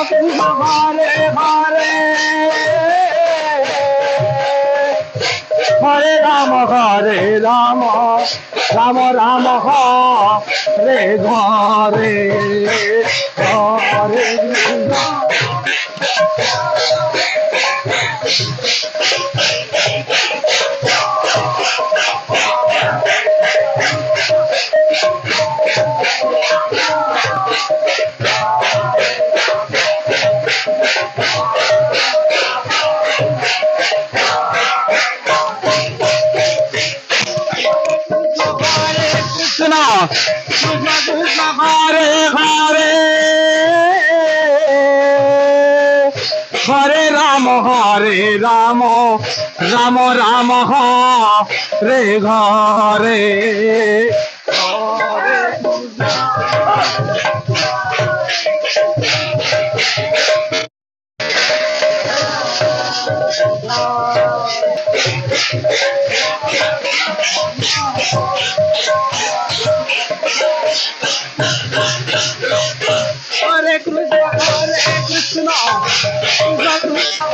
হরে হরে হরে রাম রাম রাম হরে ঘরে হরে কৃষ্ণ কৃষ্ণ হরে হরে হরে রাম রাম রাম হরে ঘরে হরে কৃষ্ণ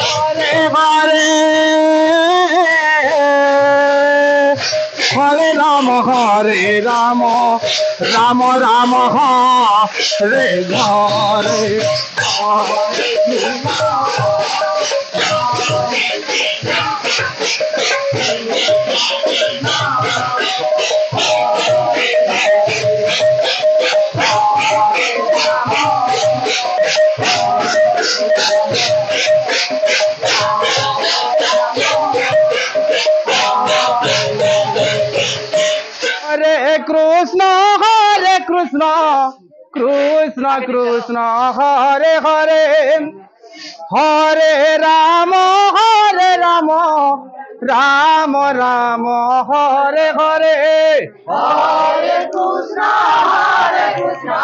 হরে হরে হরে রাম রাম রাম হরে ঘরে হরে Krishna Krishna Krishna Hare Hare Hare Ram Ram Ram Hare Hare Hare Krishna, Hare Krishna,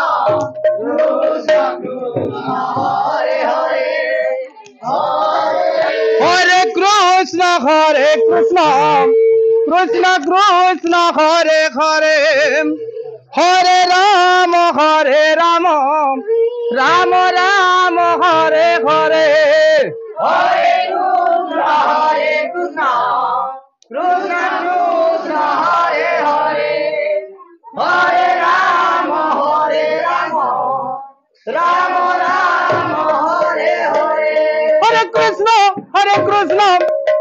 Krishna Krishna, Hare Hare, হরে Krishna Krishna Krishna Hare Hare Hare Ram Ram Ram Hare Hare Hare Krishna, Hare Krishna, Krishna Krishna, Hare Hare, Hare Rama, Rama Rama, Hare Hare. হরে কৃষ্ণ কৃষ্ণ কৃষ্ণ হরে হরে হরে রাম রাম রাম হরে হরে হরে কৃষ্ণ হরে কৃষ্ণ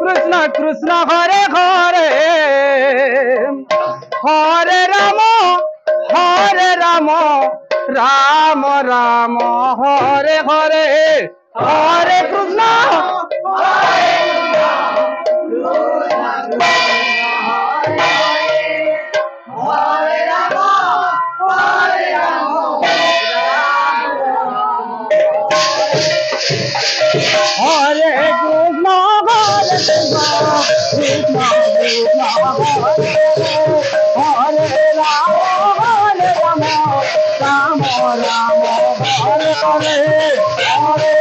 কৃষ্ণ কৃষ্ণ হরে Ram Ram Ram Hare Hare Hare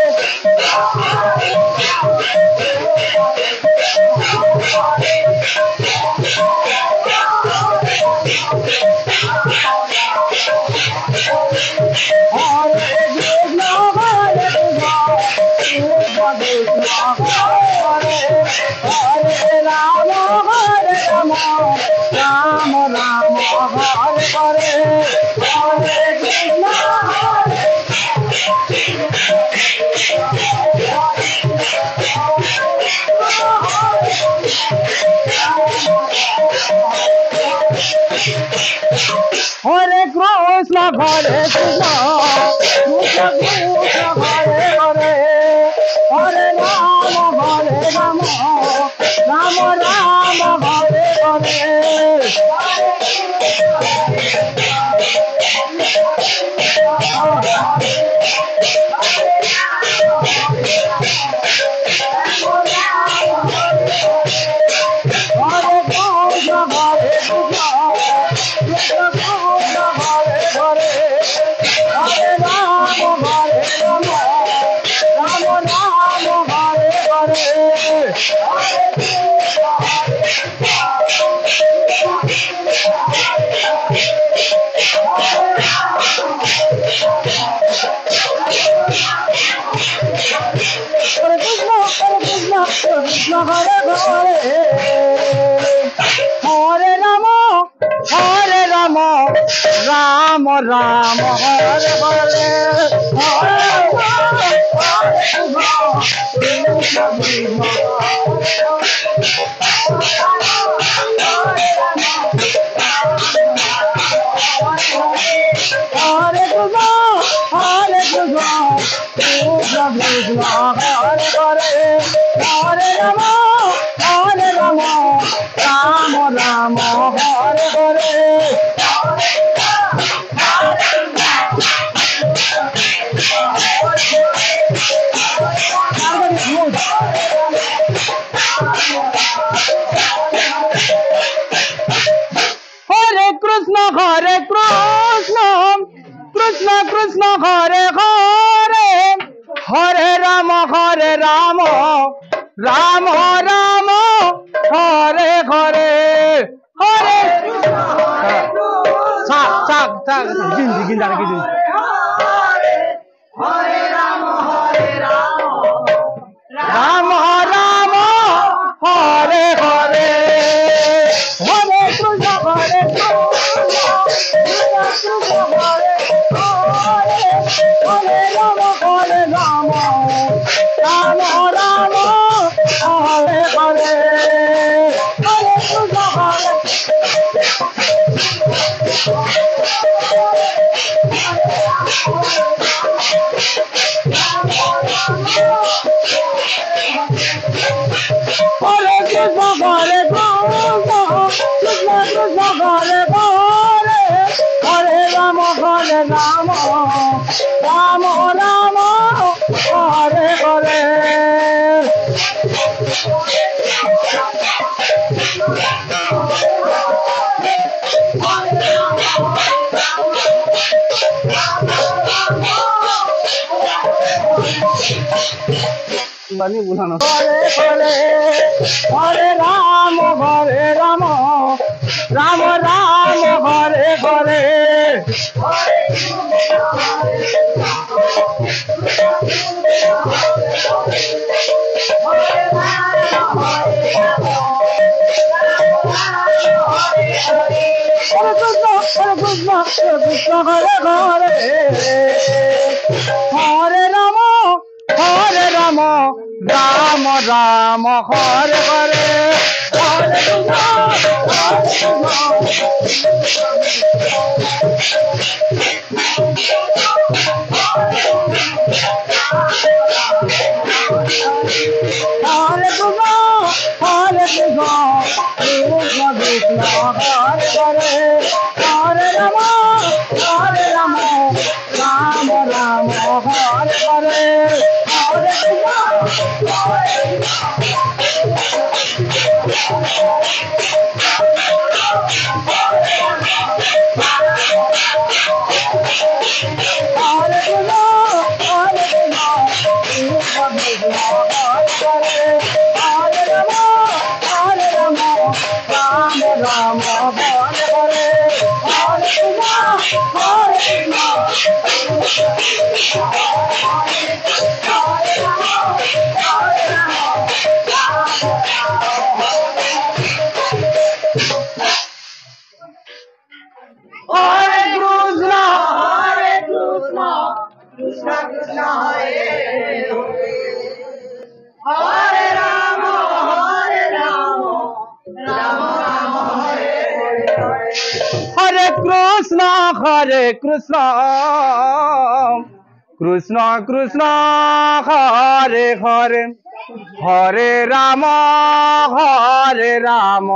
Hare Krishna, Hare Krishna, Krishna Krishna, Hare Hare, Hare Rama, Rama Rama, Hare Hare. Hare Ram Ram Hare Hare Hare Krishna হরে কৃষ্ণ কৃষ্ণ কৃষ্ণ হরে হরে হরে রাম রাম রাম হরে হরে হরে কৃষ্ণ কৃষ্ণ কৃষ্ণ হরে হরে হরে রাম রাম রাম হরে হরে হরে থাক থাক থাক জিন্দিগি দাঁড়িয়ে দিন হরে রাম রাম রাম হরে হরে হরে কৃষ্ণ হরে হরে রাম রাম রাম হরে হরে হরে কৃষ্ণ হরে হরে কৃষ্ণ হরে কৃষ্ণ কৃষ্ণ হরে হরে হরে রাম রাম রাম হরে হরে বানি বুঝানো হরে হরে হরে রাম রাম হরে হরে হরে কৃষ্ণ হরে হরে হরে রাম রাম রাম হরে হরে হরে হরে কৃষ্ণ কৃষ্ণ কৃষ্ণ হরে হরে হরে রাম রাম রাম হরে হরে হরে কৃষ্ণ রাম হরে হরে হরে কৃষ্ণ কৃষ্ণ হরে হরে রাম রাম হরে হরে কৃষ্ণ কৃষ্ণ কৃষ্ণ হরে হরে হরে রাম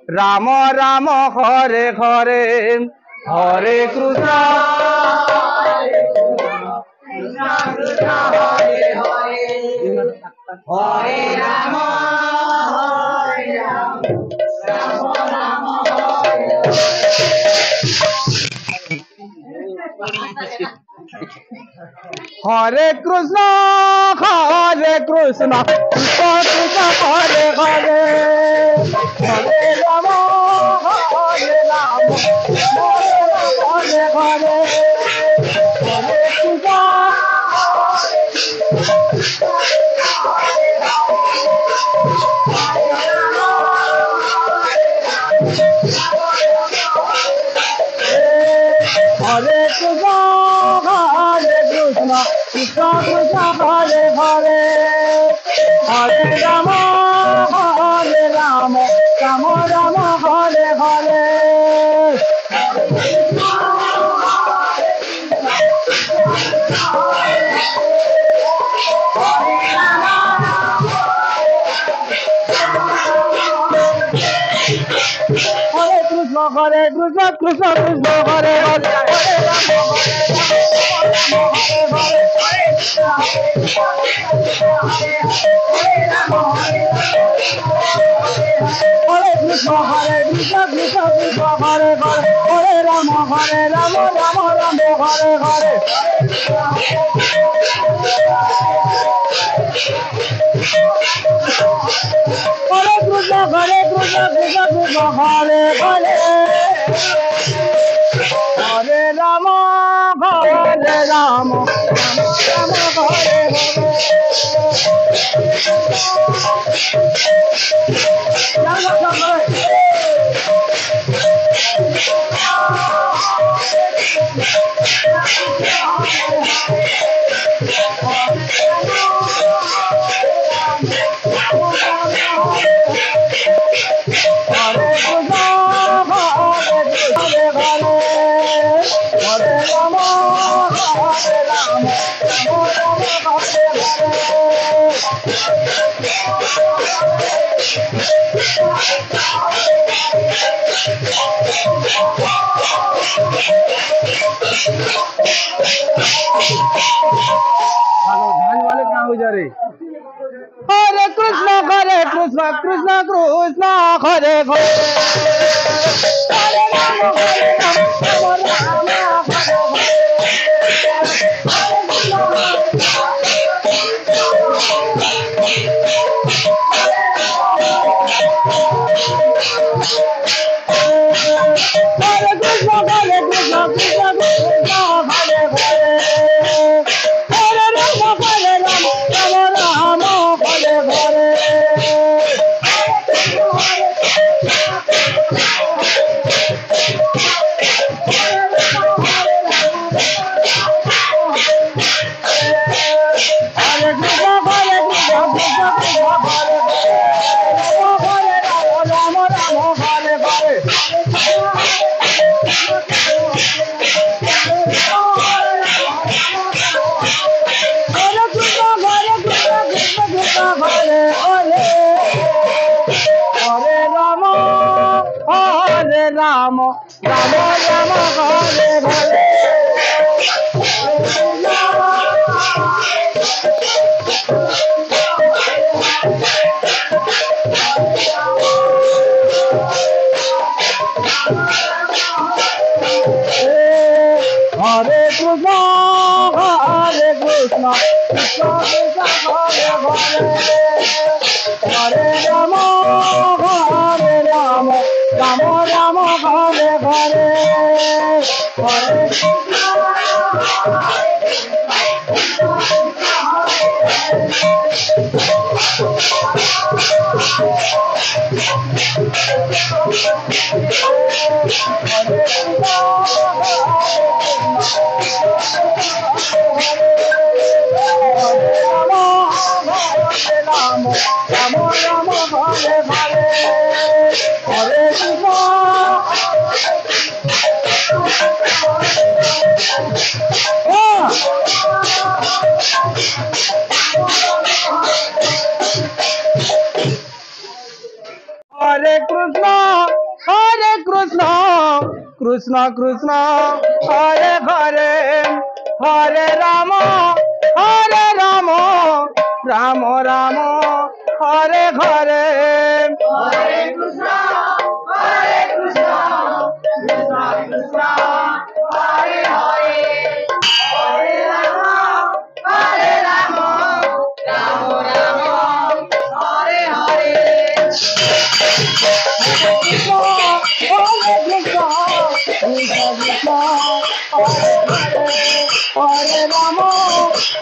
রাম রাম হরে হরে হরে কৃষ্ণ কৃষ্ণ কৃষ্ণ হরে হরে হরে রাম রাম হরে হরে কৃষ্ণ কৃষ্ণ কৃষ্ণ হরে হরে হরে রাম হরে হরে হরে কৃষ্ণ হরে কৃষ্ণ কৃষ্ণ হরে হরে হরে রাম রাম রাম হরে হরে হরে কৃষ্ণ কৃষ্ণ কৃষ্ণ হরে হরে হরে রাম হরে হরে হরে কৃষ্ণ কৃষ্ণ কৃষ্ণ হরে হরে হরে রাম রাম হরে হরে হরে কৃষ্ণ কৃষ্ণ কৃষ্ণ হরে হরে হরে রাম রাম হরে हरे कृष्ण कृष्ण कृष्ण हरे हरे हरे राम राम हरे कृष्ण हरे हरे हरे राम राम हरे हरे राम राम राम हरे हरे हरे कृष्ण कृष्ण कृष्ण हरे हरे हरे राम राम राम हरे हरे हरे राम राम हरे हरे हरे हरे कृष्ण कृष्ण कृष्ण हरे हरे हरे राम राम राम हरे हरे हरे कृष्णा कृष्ण कृष्ण हरे हरे हरे राम राम हरे हरे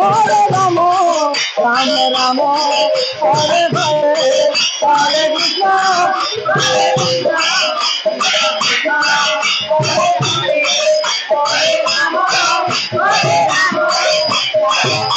हरे राम राम हरे हरे हरे कृष्ण हरे राम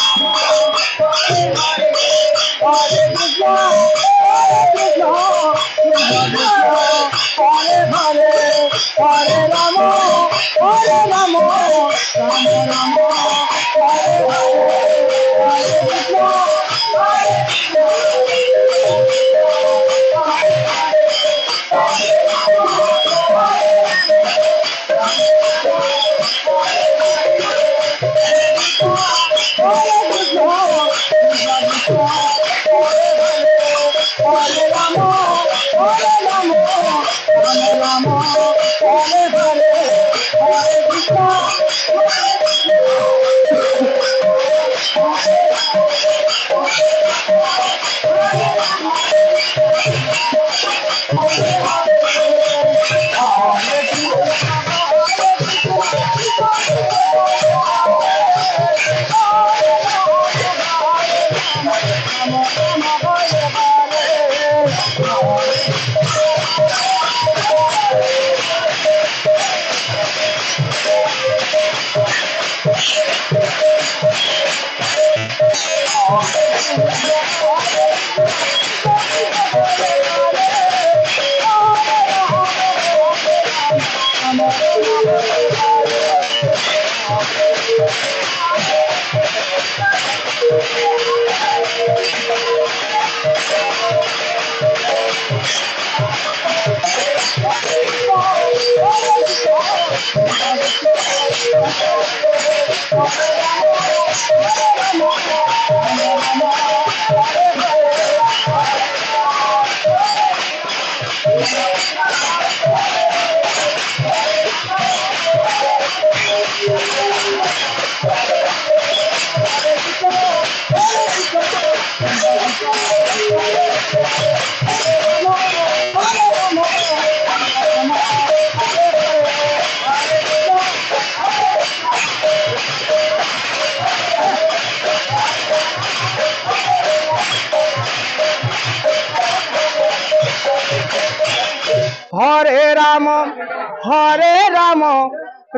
হরে রাম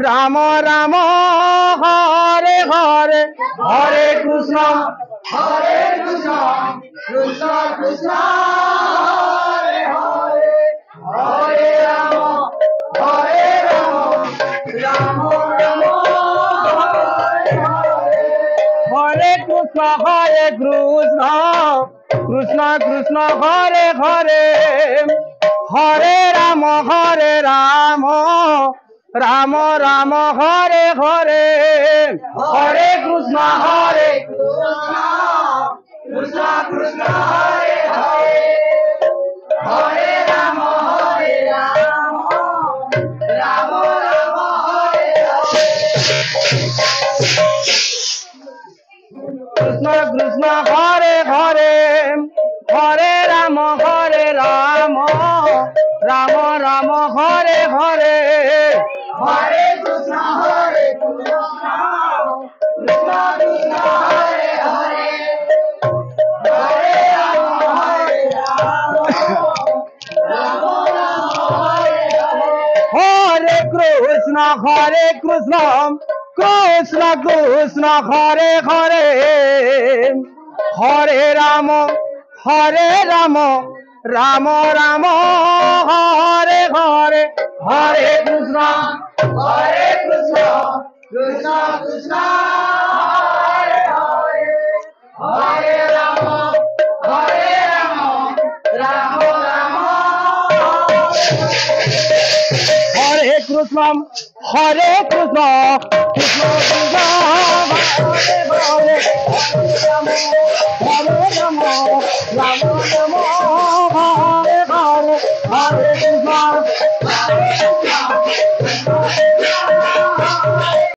রাম রাম হরে হরে, হরে কৃষ্ণ কৃষ্ণ কৃষ্ণ হরে হরে, হরে রাম রাম রাম হরে হরে, হরে কৃষ্ণ কৃষ্ণ কৃষ্ণ হরে হরে, হরে রাম রাম রাম হরে হরে, হরে কৃষ্ণ কৃষ্ণ কৃষ্ণ হরে হরে, হরে রাম রাম রাম হরে হরে, কৃষ্ণ কৃষ্ণ হরে হরে, হরে রাম রাম রাম হরে হরে, হরে কৃষ্ণ কৃষ্ণ কৃষ্ণ হরে হরে, হরে রাম রাম রাম হরে হরে, হরে কৃষ্ণ কৃষ্ণ কৃষ্ণ হরে হরে, হরে রাম রাম রাম হরে হরে, হরে কৃষ্ণ কৃষ্ণ কৃষ্ণ হরে হরে, হরে রাম রাম রাম হরে কৃষ্ণ কৃষ্ণ কৃষ্ণ হরে হরে, হরে রাম